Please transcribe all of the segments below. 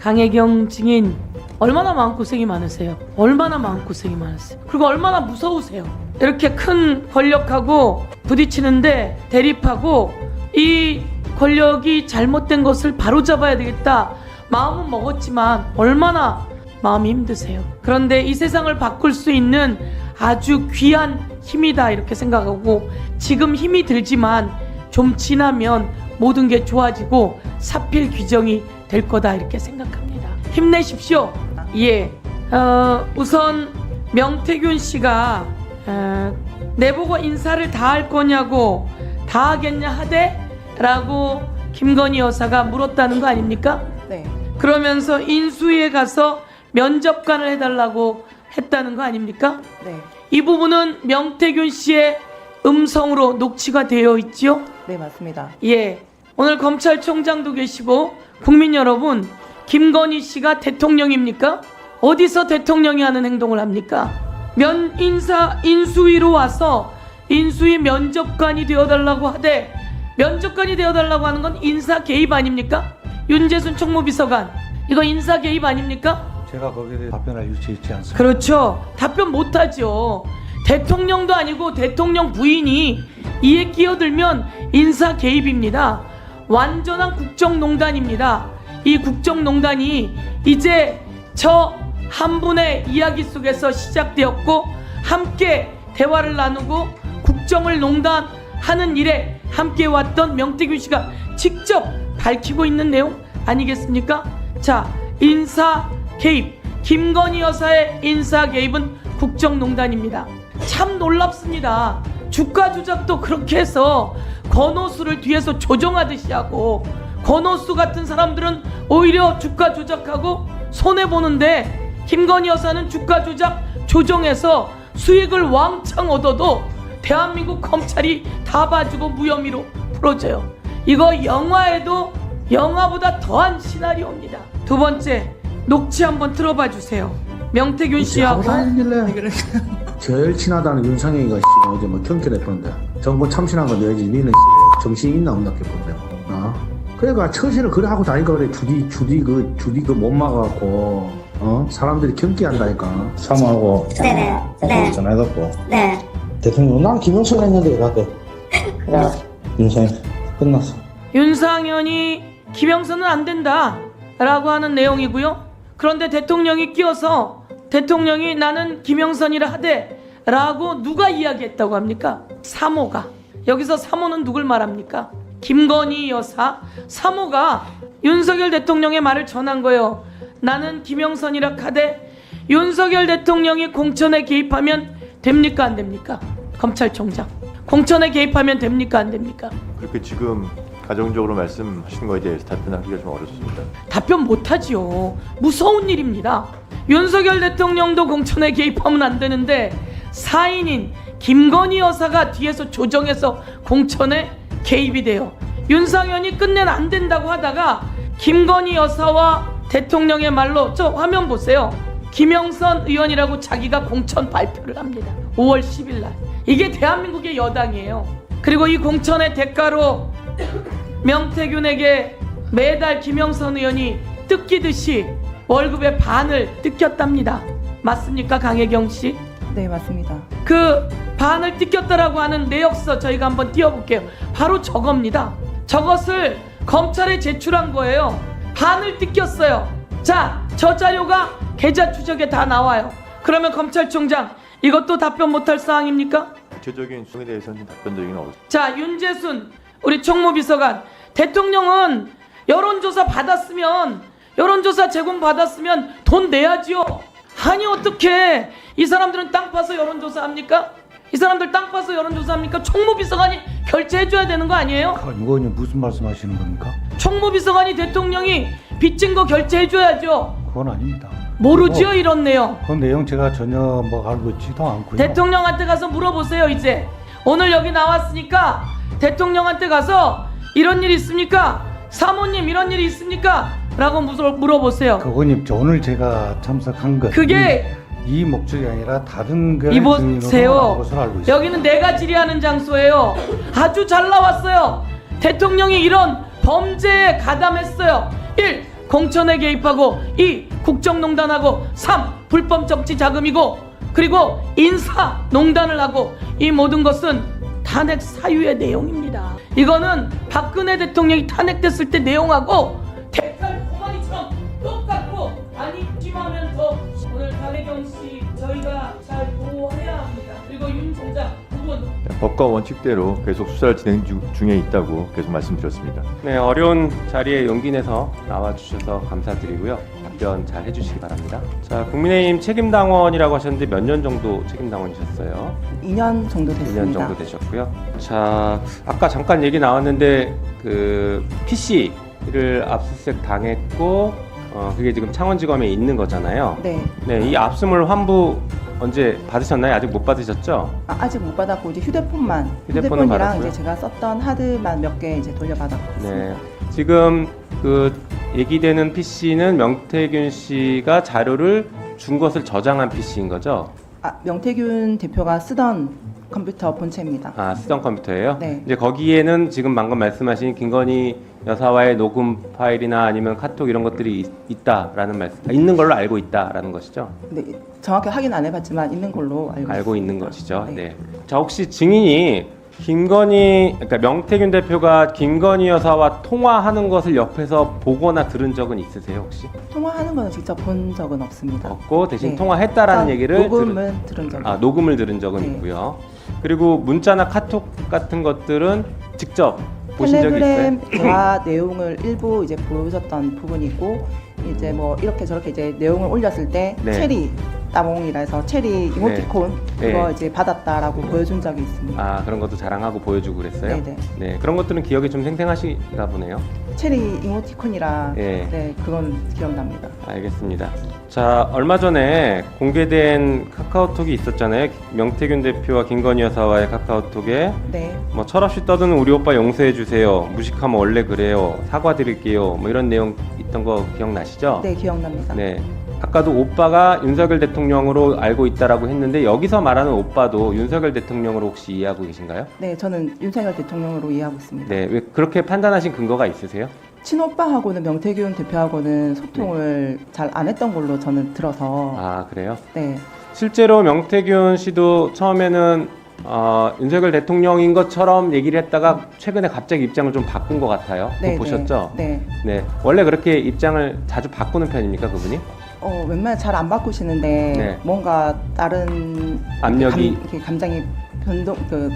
강혜경 증인 얼마나 마음고생이 많으세요. 얼마나 마음고생이 많으세요. 그리고 얼마나 무서우세요. 이렇게 큰 권력하고 부딪히는데 대립하고 이 권력이 잘못된 것을 바로잡아야 되겠다 마음은 먹었지만 얼마나 마음이 힘드세요. 그런데 이 세상을 바꿀 수 있는 아주 귀한 힘이다 이렇게 생각하고 지금 힘이 들지만 좀 지나면 모든 게 좋아지고 사필 규정이 될 거다 이렇게 생각합니다. 힘내십시오. 예, 우선 명태균 씨가 내보고 인사를 다 할 거냐고 다 하겠냐 하대? 라고 김건희 여사가 물었다는 거 아닙니까? 네. 그러면서 인수위에 가서 면접관을 해달라고 했다는 거 아닙니까? 네. 이 부분은 명태균 씨의 음성으로 녹취가 되어 있죠? 네, 맞습니다. 예, 오늘 검찰총장도 계시고 국민 여러분, 김건희 씨가 대통령입니까? 어디서 대통령이 하는 행동을 합니까? 인수위로 와서 인수위 면접관이 되어달라고 하되 면접관이 되어달라고 하는 건 인사 개입 아닙니까? 윤재순 총무비서관, 이거 인사 개입 아닙니까? 제가 거기에 대해 답변할 유치 있지 않습니다. 그렇죠. 답변 못하죠. 대통령도 아니고 대통령 부인이 이에 끼어들면 인사 개입입니다. 완전한 국정농단입니다. 이 국정농단이 이제 저 한 분의 이야기 속에서 시작되었고 함께 대화를 나누고 국정을 농단하는 일에 함께 왔던 명태균 씨가 직접 밝히고 있는 내용 아니겠습니까? 자, 인사 개입, 김건희 여사의 인사 개입은 국정농단입니다. 참 놀랍습니다. 주가 조작도 그렇게 해서 권오수를 뒤에서 조종하듯이 하고 권오수 같은 사람들은 오히려 주가 조작하고 손해보는데 김건희 여사는 주가 조작 조정해서 수익을 왕창 얻어도 대한민국 검찰이 다 봐주고 무혐의로 풀어줘요. 이거 영화에도 영화보다 더한 시나리오입니다. 두 번째, 녹취 한번 틀어봐 주세요. 명태균 씨하고 다니길래 제일 친하다는 윤상현이가 어제 뭐 경찰했던데 정부 참신한 거 내야지 니는 정신 있나 없나 했던데. 그러니까 처신을 그래 하고 다니까 그래. 주디 그 못 막아갖고 사람들이 경기한다니까. 사모하고 네네. 전화해갖고 네. 대통령 난 김영철 했는데 이렇게 그래. 윤상현 끝났어. 윤상현이 김영선은 안 된다 라고 하는 내용이고요. 그런데 대통령이 끼어서 대통령이 나는 김영선이라 하되 라고 누가 이야기했다고 합니까? 사모가. 여기서 사모는 누굴 말합니까? 김건희 여사 사모가 윤석열 대통령의 말을 전한 거예요. 나는 김영선이라 하되 윤석열 대통령이 공천에 개입하면 됩니까 안 됩니까? 검찰총장 공천에 개입하면 됩니까 안 됩니까? 그렇게 지금 가정적으로 말씀하시는 거에 대해서 답변하기가 좀 어렵습니다. 답변 못하지요. 무서운 일입니다. 윤석열 대통령도 공천에 개입하면 안 되는데 사인인 김건희 여사가 뒤에서 조정해서 공천에 개입이 돼요. 윤상현이 끝내는 안 된다고 하다가 김건희 여사와 대통령의 말로 저 화면 보세요. 김영선 의원이라고 자기가 공천 발표를 합니다. 5월 10일 날. 이게 대한민국의 여당이에요. 그리고 이 공천의 대가로 명태균에게 매달 김영선 의원이 뜯기듯이 월급의 반을 뜯겼답니다. 맞습니까, 강혜경 씨? 네, 맞습니다. 그 반을 뜯겼다라고 하는 내역서 저희가 한번 띄워볼게요. 바로 저겁니다. 저것을 검찰에 제출한 거예요. 반을 뜯겼어요. 자, 저 자료가 계좌 추적에 다 나와요. 그러면 검찰총장 이것도 답변 못할 사항입니까? 구체적인 수에 대해서는 답변드리기는 어렵습니다. 자, 윤재순 우리 총무비서관, 대통령은 여론조사 받았으면 여론조사 제공 받았으면 돈 내야지요. 아니 어떻게 이 사람들은 땅 파서 여론조사 합니까? 이 사람들 땅 파서 여론조사 합니까? 총무비서관이 결제해줘야 되는 거 아니에요? 의원님 무슨 말씀하시는 겁니까? 총무비서관이 대통령이 빚진 거 결제해줘야죠. 그건 아닙니다. 모르지요 이런 내용. 그 내용 제가 전혀 뭐 알고 있지도 않고요. 대통령한테 가서 물어보세요. 이제 오늘 여기 나왔으니까 대통령한테 가서 이런 일이 있습니까? 사모님 이런 일이 있습니까? 라고 물어보세요. 의원님 오늘 제가 참석한 것 그게 이 목적이 아니라 다른 이보세요. 것으로 알고 있습니다. 여기는 내가 질의하는 장소예요. 아주 잘 나왔어요. 대통령이 이런 범죄에 가담했어요. 1. 공천에 개입하고 2. 국정농단하고 3. 불법 정치 자금이고 그리고 인사농단을 하고 이 모든 것은 탄핵 사유의 내용입니다. 이거는 박근혜 대통령이 탄핵됐을 때 내용하고 대탈 고마니처럼 똑같고 안심하면서 오늘 박혜경 씨 저희가 잘 보호해야 합니다. 그리고 윤 총장 두 분 법과 원칙대로 계속 수사를 진행 중에 있다고 계속 말씀드렸습니다. 네, 어려운 자리에 용기 내서 나와주셔서 감사드리고요. 답변 잘 해주시기 바랍니다. 자, 국민의힘 책임당원이라고 하셨는데 몇 년 정도 책임당원이셨어요? 2년 정도 됐습니다. 2년 정도 되셨고요. 자, 아까 잠깐 얘기 나왔는데 그 PC를 압수수색 당했고 그게 지금 창원지검에 있는 거잖아요. 네. 네, 이 압수물 환부 언제 받으셨나요? 아직 못 받으셨죠? 아직 못 받았고 이제 휴대폰은 휴대폰이랑 받았고요? 이제 제가 썼던 하드만 몇 개 이제 돌려받았고 있습니다. 네. 지금 그 얘기되는 PC는 명태균 씨가 자료를 준 것을 저장한 PC인 거죠? 명태균 대표가 쓰던 컴퓨터 본체입니다. 아, 쓰던 컴퓨터예요? 네. 이제 거기에는 지금 방금 말씀하신 김건희 여사와의 녹음 파일이나 아니면 카톡 이런 것들이 있다라는 말씀, 있는 걸로 알고 있다라는 것이죠? 네, 정확히 확인 안 해봤지만 있는 걸로 알고 있는 있습니다. 것이죠. 네. 네. 자, 혹시 증인이 그러니까 명태균 대표가 김건희 여사와 통화하는 것을 옆에서 보거나 들은 적은 있으세요, 혹시? 통화하는 거는 직접 본 적은 없습니다. 없고 대신 네. 통화했다라는 얘기를 녹음은 들은 적이 녹음을 들은 적은 네. 있고요. 그리고 문자나 카톡 같은 것들은 직접 보신 적이 있어요? 텔레그램 대화 내용을 일부 이제 보여줬던 부분이 있고 이제 뭐 이렇게 저렇게 이제 내용을 올렸을 때 네. 체리 따봉이라 해서 체리 이모티콘 네. 그거 네. 이제 받았다라고 보여준 적이 있습니다. 아, 그런 것도 자랑하고 보여주고 그랬어요? 네네. 네, 그런 것들은 기억이 좀 생생하시다 보네요. 체리 이모티콘이라 네. 네 그건 기억납니다. 알겠습니다. 자, 얼마 전에 공개된 카카오톡이 있었잖아요. 명태균 대표와 김건희 여사와의 카카오톡에 네. 뭐 철없이 떠드는 우리 오빠 용서해 주세요. 무식하면 원래 그래요. 사과드릴게요. 뭐 이런 내용 있던 거 기억나시죠? 네 기억납니다. 네. 아까도 오빠가 윤석열 대통령으로 알고 있다라고 했는데 여기서 말하는 오빠도 윤석열 대통령으로 혹시 이해하고 계신가요? 네 저는 윤석열 대통령으로 이해하고 있습니다. 네. 왜 그렇게 판단하신 근거가 있으세요? 친오빠하고는 명태균 대표하고는 소통을 잘 안 했던 걸로 저는 들어서 아, 그래요? 네. 실제로 명태균 씨도 처음에는 윤석열 대통령인 것처럼 얘기를 했다가 최근에 갑자기 입장을 좀 바꾼 것 같아요. 그거 보셨죠? 네. 네. 원래 그렇게 입장을 자주 바꾸는 편입니까, 그분이? 웬만하면 잘 안 바꾸시는데 네. 뭔가 다른 압력이 이렇게 감정이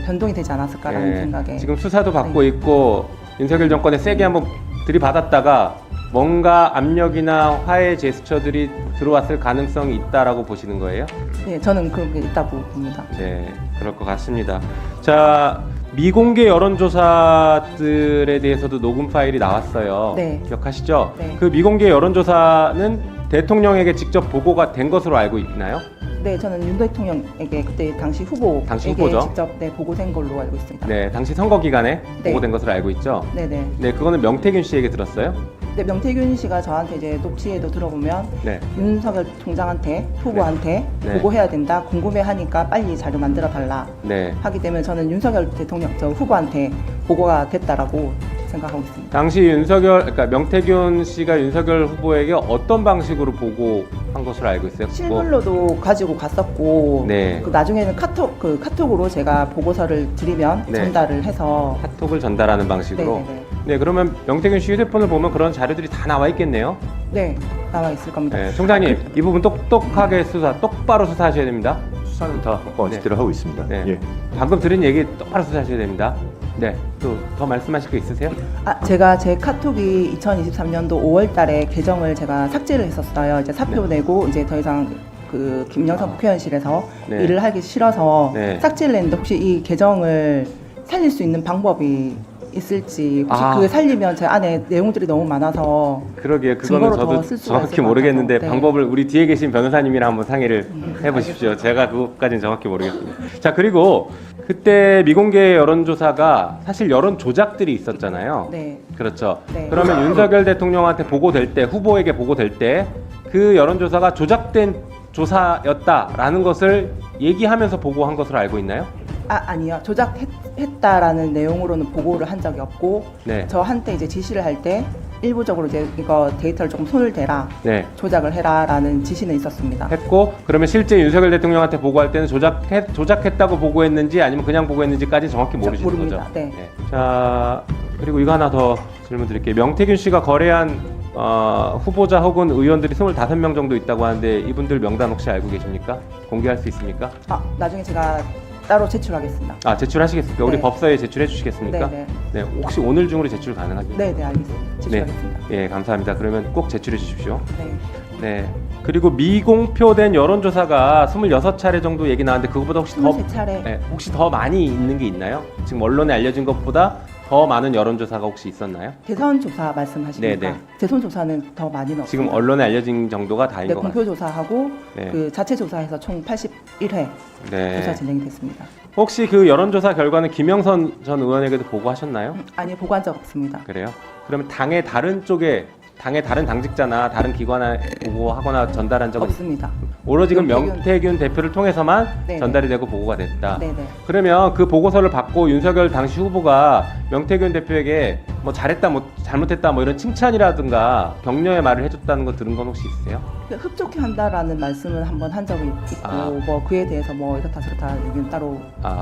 변동이 되지 않았을까라는 네. 생각에 지금 수사도 받고 있고 윤석열 정권에 세게 한번 들이받았다가 뭔가 압력이나 화해 제스처들이 들어왔을 가능성이 있다라고 보시는 거예요? 네, 저는 그런 게 있다고 봅니다. 네, 그럴 것 같습니다. 자, 미공개 여론조사들에 대해서도 녹음 파일이 나왔어요. 네. 기억하시죠? 네. 그 미공개 여론조사는 대통령에게 직접 보고가 된 것으로 알고 있나요? 네, 저는 윤 대통령에게 그때 당시 후보에게 당시 후보죠? 직접 보고된 걸로 알고 있습니다. 네, 당시 선거 기간에 네. 보고된 것으로 알고 있죠? 네네. 네, 그거는 명태균 씨에게 들었어요? 네, 명태균 씨가 저한테 이제 녹취에도 들어보면 네. 윤석열 총장한테 후보한테 네. 보고해야 된다. 궁금해하니까 빨리 자료 만들어 달라. 네. 하기 때문에 저는 윤석열 대통령 후보한테 보고가 됐다라고 생각하고 있습니다. 당시 그러니까 명태균 씨가 윤석열 후보에게 어떤 방식으로 보고한 것으로 알고 있어요? 실물로도 가지고 갔었고 네. 그 나중에는 카톡으로 제가 보고서를 드리면 네. 전달을 해서 카톡을 전달하는 방식으로. 네네네. 네, 그러면 명태균 씨 휴대폰을 보면 그런 자료들이 다 나와 있겠네요. 네 나와 있을 겁니다. 네, 총장님 이 부분 똑똑하게 똑바로 수사하셔야 됩니다. 수사는 다 법과 원칙대로 하고 있습니다. 네. 예. 방금 들은 얘기 똑바로 수사하셔야 됩니다. 네, 또 더 말씀하실 거 있으세요? 제가 제 카톡이 2023년도 5월달에 계정을 제가 삭제를 했었어요. 이제 사표 내고 이제 더 이상 그 김영삼 국회의원실에서 네. 일을 하기 싫어서 네. 삭제를 했는데 혹시 이 계정을 살릴 수 있는 방법이 있을지 혹시 그걸 살리면 제 안에 내용들이 너무 많아서 그러게요. 그거는 증거로 저도 더 쓸 수가 정확히 있을 것 모르겠는데 같아서. 네. 방법을 우리 뒤에 계신 변호사님이랑 한번 상의를 해보십시오. 제가 그것까지는 정확히 모르겠습니다. 자, 그리고 그때 미공개 여론조사가 사실 여론 조작들이 있었잖아요. 네. 그렇죠. 네. 그러면 윤석열 대통령한테 보고될 때, 후보에게 보고될 때 그 여론조사가 조작된 조사였다라는 것을 얘기하면서 보고한 것으로 알고 있나요? 아니요. 조작했다라는 내용으로는 보고를 한 적이 없고 네. 저한테 이제 지시를 할 때 일부적으로 이제 이거 데이터를 조금 손을 대라, 네. 조작을 해라라는 지시는 있었습니다. 했고 그러면 실제 윤석열 대통령한테 보고할 때는 조작했다고 보고했는지 아니면 그냥 보고했는지까지 정확히 모르시는 모릅니다. 거죠? 네. 자 그리고 이거 하나 더 질문 드릴게요. 명태균 씨가 거래한 후보자 혹은 의원들이 25명 정도 있다고 하는데 이분들 명단 혹시 알고 계십니까? 공개할 수 있습니까? 나중에 제가 따로 제출하겠습니다. 아 제출하시겠습니까? 우리 네. 법사위에 제출해 주시겠습니까? 네네. 네, 혹시 오늘 중으로 제출 가능하죠? 네네, 알겠습니다. 제출하겠습니다. 예, 감사합니다. 그러면 꼭 제출해 주십시오. 네. 네. 그리고 미공표된 여론조사가 26차례 정도 얘기 나왔는데 그거보다 혹시 더 23차례. 네, 혹시 더 많이 있는 게 있나요? 지금 언론에 알려진 것보다 더 많은 여론조사가 혹시 있었나요? 대선 조사 말씀하십니까? 네네. 대선 조사는 더 많이 넣었습니다. 지금 언론에 알려진 정도가 다인 네, 것 공표 같아요. 조사하고 네. 그 자체 조사해서 총 81회 네. 조사 진행이 됐습니다. 혹시 그 여론조사 결과는 김영선 전 의원에게도 보고하셨나요? 아니, 보고한 적 없습니다. 그래요? 그러면 당의 다른 쪽에 당의 다른 당직자나 다른 기관에 보고하거나 전달한 적은 없습니다. 오로지 그 명태균 명태균 대표를 통해서만 네네. 전달이 되고 보고가 됐다. 네네. 그러면 그 보고서를 받고 윤석열 당시 후보가 명태균 대표에게 뭐 잘했다, 뭐 잘못했다, 뭐 이런 칭찬이라든가 격려의 말을 해줬다는 거 들은 건 혹시 있으세요? 흡족해 한다라는 말씀은 한번 한 적이 있고 뭐 그에 대해서 뭐 이렇다 저렇다 얘기는 따로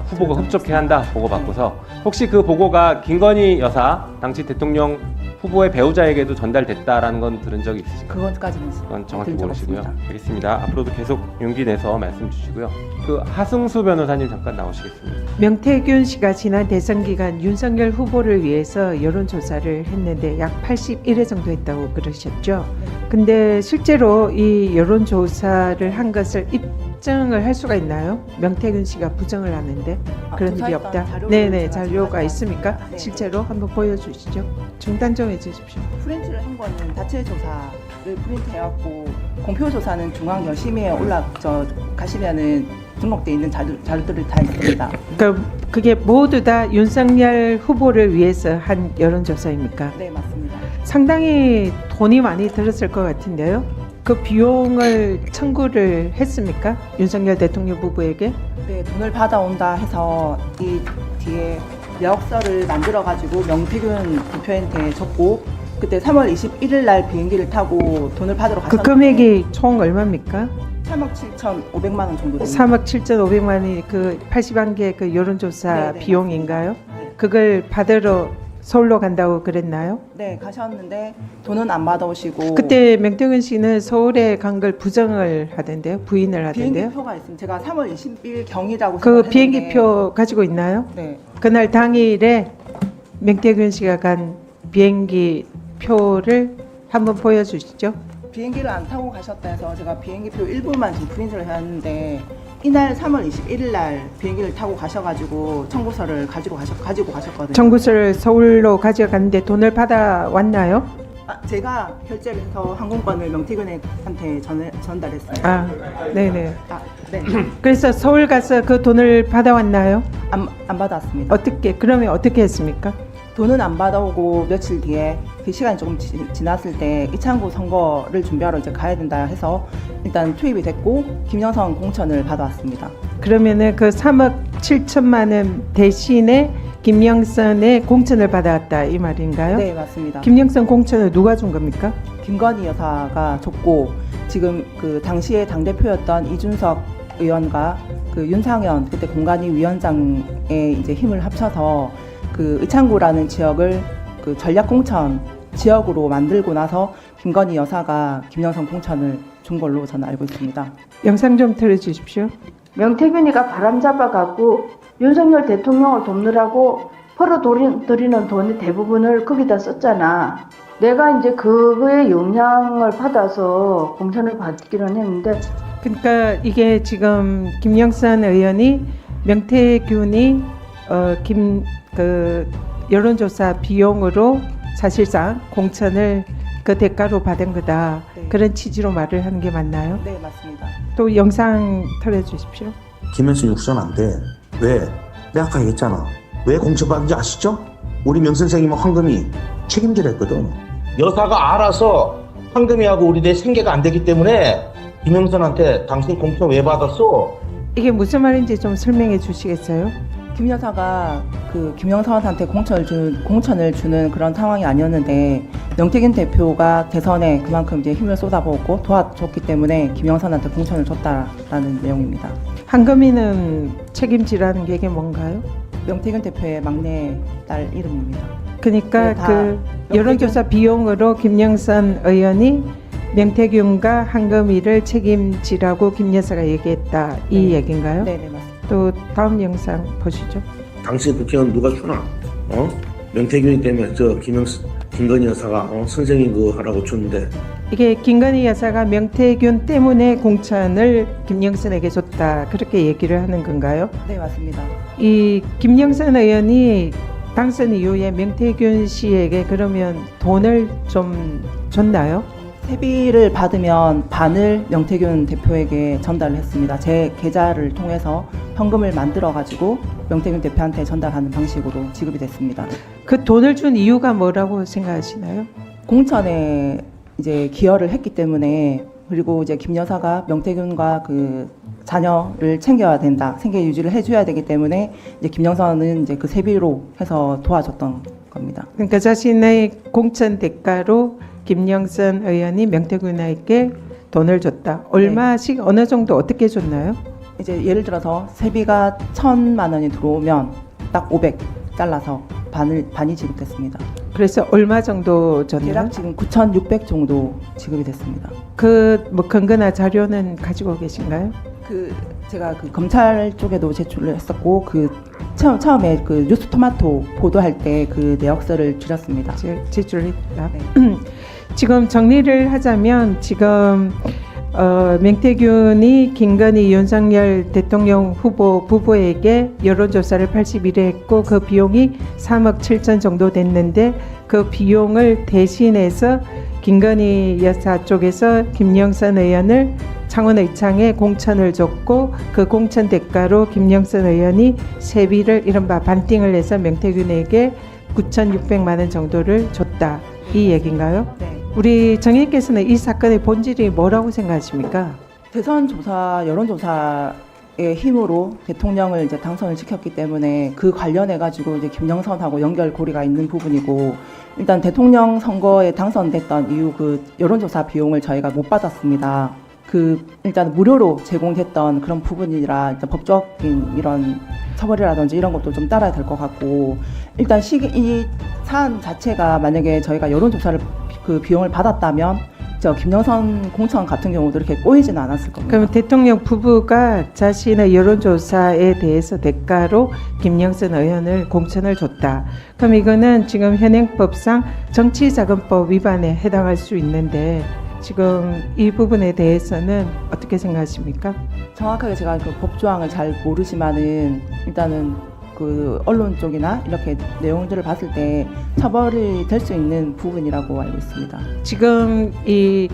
후보가 흡족해한다 보고 받고서 혹시 그 보고가 김건희 여사 당시 대통령 후보의 배우자에게도 전달됐다라는 건 들은 적이 있으신가요? 그건까지는 그건 정확히 들은 적 모르시고요. 없습니다. 알겠습니다. 앞으로도 계속 용기 내서 말씀 주시고요. 그 하승수 변호사님 잠깐 나오시겠습니다. 명태균 씨가 지난 대선 기간 윤석열 후보를 위해서 여론조사를 했는데 약 81회 정도 했다고 그러셨죠. 근데 실제로 이 여론조사를 한 것을 입증을 할 수가 있나요? 명태균 씨가 부정을 하는데 그런 일이 조사했던 없다. 자료를 네네, 제가 자료가 가져왔습니다. 있습니까? 네. 실제로 한번 보여주시죠. 중단 좀 해주십시오. 프린트를 한 거는 자체 조사를 프린트해갖고 공표 조사는 중앙여심위에 가시면은 등록돼 있는 자료들을 다 있습니다. 그러니까 그게 모두 다 윤석열 후보를 위해서 한 여론조사입니까? 네, 맞습니다. 상당히 돈이 많이 들었을 것 같은데요. 그 비용을 청구를 했습니까? 윤석열 대통령 후보에게? 네, 돈을 받아온다 해서 이 뒤에 내역서를 만들어가지고 명태균 대표한테 줬고 그때 3월 21일 날 비행기를 타고 돈을 받으러 그 갔었는데 금액이 총 얼마입니까? 3억 7,500만 원 정도 됩니다. 3억 7,500만 원이 그 81개 그 여론조사 네, 네, 비용인가요? 네. 그걸 받으러 서울로 간다고 그랬나요? 네, 가셨는데 돈은 안 받아오시고 그때 명태균 씨는 서울에 간 걸 부정을 하던데요? 부인을 하던데요? 비행기표가 있습니다. 제가 3월 20일 경이라고 그 생각했는데 비행기표 가지고 있나요? 네, 그날 당일에 명태균 씨가 간 비행기 표를 한번 보여주시죠. 비행기를 안 타고 가셨다 해서 제가 비행기표 일부만 지금 프린트를 해왔는데 이날 3월 21일 날 비행기를 타고 가셔가지고 청구서를 가지고 가셨거든요. 청구서를 서울로 가져갔는데 돈을 받아왔나요? 제가 결제를 해서 항공권을 명태균한테 전달했어요. 아, 네네. 네. 그래서 서울 가서 그 돈을 받아왔나요? 안 받았습니다. 어떻게, 그러면 어떻게 했습니까? 돈은 안 받아오고 며칠 뒤에 그 시간이 조금 지났을 때 이창구 선거를 준비하러 이제 가야 된다 해서 일단 투입이 됐고 김영선 공천을 받아왔습니다. 그러면은 그 3억 7천만 원 대신에 김영선의 공천을 받아왔다 이 말인가요? 네, 맞습니다. 김영선 공천을 누가 준 겁니까? 김건희 여사가 줬고 지금 그 당시에 당대표였던 이준석 의원과 그 윤상현 그때 공관위 위원장의 이제 힘을 합쳐서 그 의창구라는 지역을 그 전략공천 지역으로 만들고 나서 김건희 여사가 김영선 공천을 준 걸로 저는 알고 있습니다. 영상 좀 틀어주십시오. 명태균이가 바람잡아갖고 윤석열 대통령을 돕느라고 벌어들이는 돈의 대부분을 거기다 썼잖아. 내가 이제 그거의 영향을 받아서 공천을 받기는 했는데 그러니까 이게 지금 김영선 의원이 명태균이 그 여론조사 비용으로 사실상 공천을 그 대가로 받은 거다. 네. 그런 취지로 말을 하는 게 맞나요? 네, 맞습니다. 또 영상 틀어주십시오. 김현수 육선 안 돼. 왜? 내가 아까 얘기했잖아. 왜 공천받은지 아시죠? 우리 명 선생님은 황금이 책임질 했거든. 여사가 알아서 황금이하고 우리 내 생계가 안 되기 때문에 김영선한테 당신 공천 왜 받았어? 이게 무슨 말인지 좀 설명해 주시겠어요? 김 여사가 그 김영선한테 공천을 주는 그런 상황이 아니었는데 명태균 대표가 대선에 그만큼 이제 힘을 쏟아부었고 도와줬기 때문에 김영선한테 공천을 줬다라는 내용입니다. 한금이는 책임지라는 게 이게 뭔가요? 명태균 대표의 막내 딸 이름입니다. 그러니까 네, 다 그 여론조사 비용으로 김영선 의원이 명태균과 한금이를 책임지라고 김 여사가 얘기했다 이 네. 얘기인가요? 네네 맞습니다. 또 다음 영상 보시죠. 당시 국회의원 누가 주나? 명태균이 때문에 김건희 여사가 선생님 그거 하라고 줬는데 이게 김건희 여사가 명태균 때문에 공천을 김영선에게 줬다 그렇게 얘기를 하는 건가요? 네 맞습니다. 이 김영선 의원이 당선 이후에 명태균 씨에게 그러면 돈을 좀 줬나요? 세비를 받으면 반을 명태균 대표에게 전달을 했습니다. 제 계좌를 통해서 현금을 만들어 가지고 명태균 대표한테 전달하는 방식으로 지급이 됐습니다. 그 돈을 준 이유가 뭐라고 생각하시나요? 공천에 이제 기여를 했기 때문에 그리고 이제 김 여사가 명태균과 그 자녀를 챙겨야 된다, 생계 유지를 해줘야 되기 때문에 이제 김영선은 이제 그 세비로 해서 도와줬던 겁니다. 그러니까 자신의 공천 대가로 김영선 의원이 명태균에게 돈을 줬다. 얼마씩 어느 정도 어떻게 줬나요? 이제 예를 들어서 세비가 1,000만 원이 들어오면 딱 500 잘라서 반이 지급됐습니다. 그래서 얼마 정도 줬나요? 대략 지금 9,600 정도 지급이 됐습니다. 그 뭐 근거나 자료는 가지고 계신가요? 그 제가 그 검찰 쪽에도 제출을 했었고 그 처음에 그 뉴스토마토 보도할 때 그 내역서를 줄였습니다. 제출했다. 지금 정리를 하자면 지금 명태균이 김건희 윤석열 대통령 후보 부부에게 여론조사를 81회 했고 그 비용이 3억 7천 정도 됐는데 그 비용을 대신해서 김건희 여사 쪽에서 김영선 의원을 창원의창에 공천을 줬고 그 공천 대가로 김영선 의원이 세비를 이른바 반띵을 해서 명태균에게 9,600만 원 정도를 줬다. 이 얘기인가요? 네. 우리 정의께서는 이 사건의 본질이 뭐라고 생각하십니까? 대선 조사, 여론조사의 힘으로 대통령을 이제 당선을 시켰기 때문에 그 관련해 가지고 이제 김영선하고 연결고리가 있는 부분이고 일단 대통령 선거에 당선됐던 이후 그 여론조사 비용을 저희가 못 받았습니다. 그 일단 무료로 제공됐던 그런 부분이라 일단 법적인 이런 처벌이라든지 이런 것도 좀 따라야 될 것 같고 일단 이 사안 자체가 만약에 저희가 여론조사를 그 비용을 받았다면 저 김영선 공천 같은 경우도 이렇게 꼬이지는 않았을 겁니다. 그럼 대통령 부부가 자신의 여론조사에 대해서 대가로 김영선 의원을 공천을 줬다. 그럼 이거는 지금 현행법상 정치자금법 위반에 해당할 수 있는데 지금 이 부분에 대해서는 어떻게 생각하십니까? 정확하게 제가 그 법조항을 잘 모르지만은 일단은 그 언론 쪽이나 이렇게 내용들을 봤을 때 처벌이 될 수 있는 부분이라고 알고 있습니다. 지금 이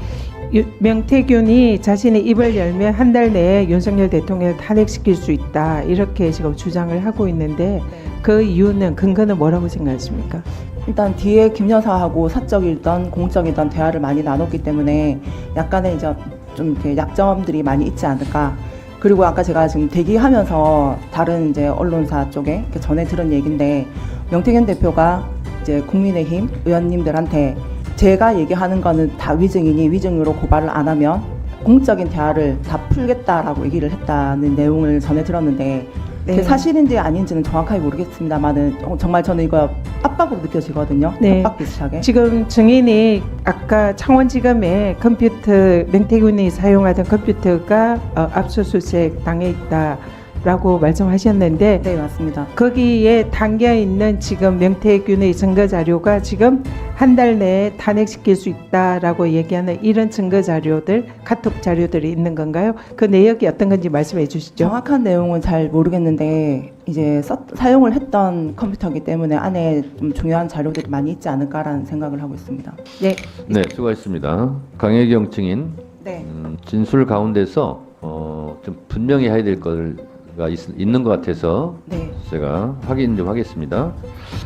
명태균이 자신의 입을 열면 한 달 내에 윤석열 대통령을 탄핵시킬 수 있다 이렇게 지금 주장을 하고 있는데 그 이유는 근거는 뭐라고 생각하십니까? 일단 뒤에 김 여사하고 사적이든 공적이든 대화를 많이 나눴기 때문에 약간의 이제 좀 이렇게 약점들이 많이 있지 않을까. 그리고 아까 제가 지금 대기하면서 다른 이제 언론사 쪽에 이렇게 전해 들은 얘기인데 명태균 대표가 이제 국민의힘 의원님들한테 제가 얘기하는 거는 다 위증이니 위증으로 고발을 안 하면 공적인 대화를 다 풀겠다라고 얘기를 했다는 내용을 전해 들었는데 그게 사실인지 아닌지는 정확하게 모르겠습니다만은 정말 저는 이거 압박으로 느껴지거든요. 네. 압박 비슷하게. 지금 증인이 아까 창원지검에 컴퓨터 명태균이 사용하던 컴퓨터가 압수수색 당해 있다라고 말씀하셨는데 네 맞습니다. 거기에 담겨 있는 지금 명태균의 증거 자료가 지금 한 달 내에 탄핵시킬 수 있다라고 얘기하는 이런 증거 자료들, 카톡 자료들이 있는 건가요? 그 내역이 어떤 건지 말씀해 주시죠. 정확한 내용은 잘 모르겠는데 이제 사용을 했던 컴퓨터이기 때문에 안에 좀 중요한 자료들이 많이 있지 않을까라는 생각을 하고 있습니다. 네. 네, 수고하셨습니다. 강혜경 증인 네. 진술 가운데서 좀 분명히 해야 될 거가 있는 것 같아서 네. 제가 확인 좀 하겠습니다.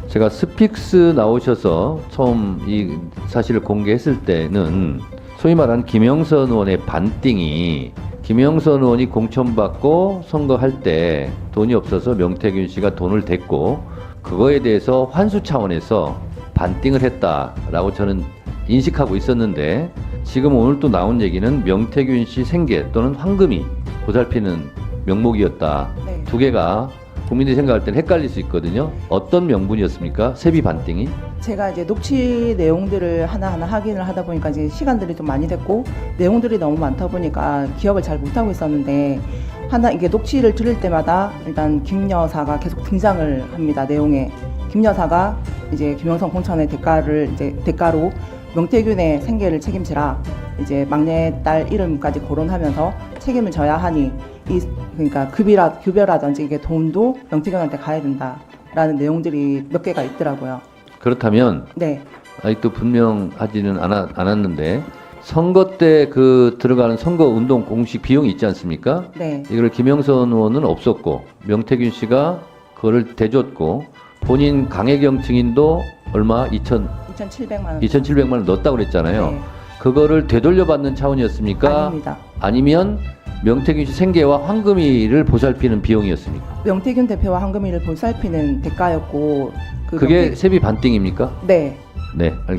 제가 스픽스 나오셔서 처음 이 사실을 공개했을 때는 소위 말하는 김영선 의원의 반띵이 김영선 의원이 공천받고 선거할 때 돈이 없어서 명태균 씨가 돈을 댔고 그거에 대해서 환수 차원에서 반띵을 했다라고 저는 인식하고 있었는데 지금 오늘 또 나온 얘기는 명태균 씨 생계 또는 황금이 보살피는 명목이었다. 네. 두 개가 국민들이 생각할 때는 헷갈릴 수 있거든요. 어떤 명분이었습니까? 세비 반띵이? 제가 이제 녹취 내용들을 하나하나 확인을 하다 보니까 이제 시간들이 좀 많이 됐고 내용들이 너무 많다 보니까 기억을 잘 못하고 있었는데 하나 이게 녹취를 들을 때마다 일단 김 여사가 계속 등장을 합니다. 내용에 김 여사가 이제 김영선 공천의 대가로 명태균의 생계를 책임지라 이제 막내딸 이름까지 거론하면서 책임을 져야 하니 그러니까 급여라든지 이게 돈도 명태균한테 가야 된다라는 내용들이 몇 개가 있더라고요. 그렇다면 네. 아직도 분명하지는 않았는데 선거 때 그 들어가는 선거 운동 공식 비용이 있지 않습니까? 네. 이걸 김영선 의원은 없었고 명태균 씨가 그거를 대줬고 본인 강혜경 증인도 얼마 2,700만 원. 2,700만 원 넣었다고 그랬잖아요. 네. 그거를 되돌려받는 차원이었습니까? 아닙니다. 아니면 명태균 씨 생계와 황금이를 보살피는 비용이었습니까? 명태균 대표와 황금이를 보살피는 대가였고 그게 세비 반띵입니까? 네. 네, 알겠습니다.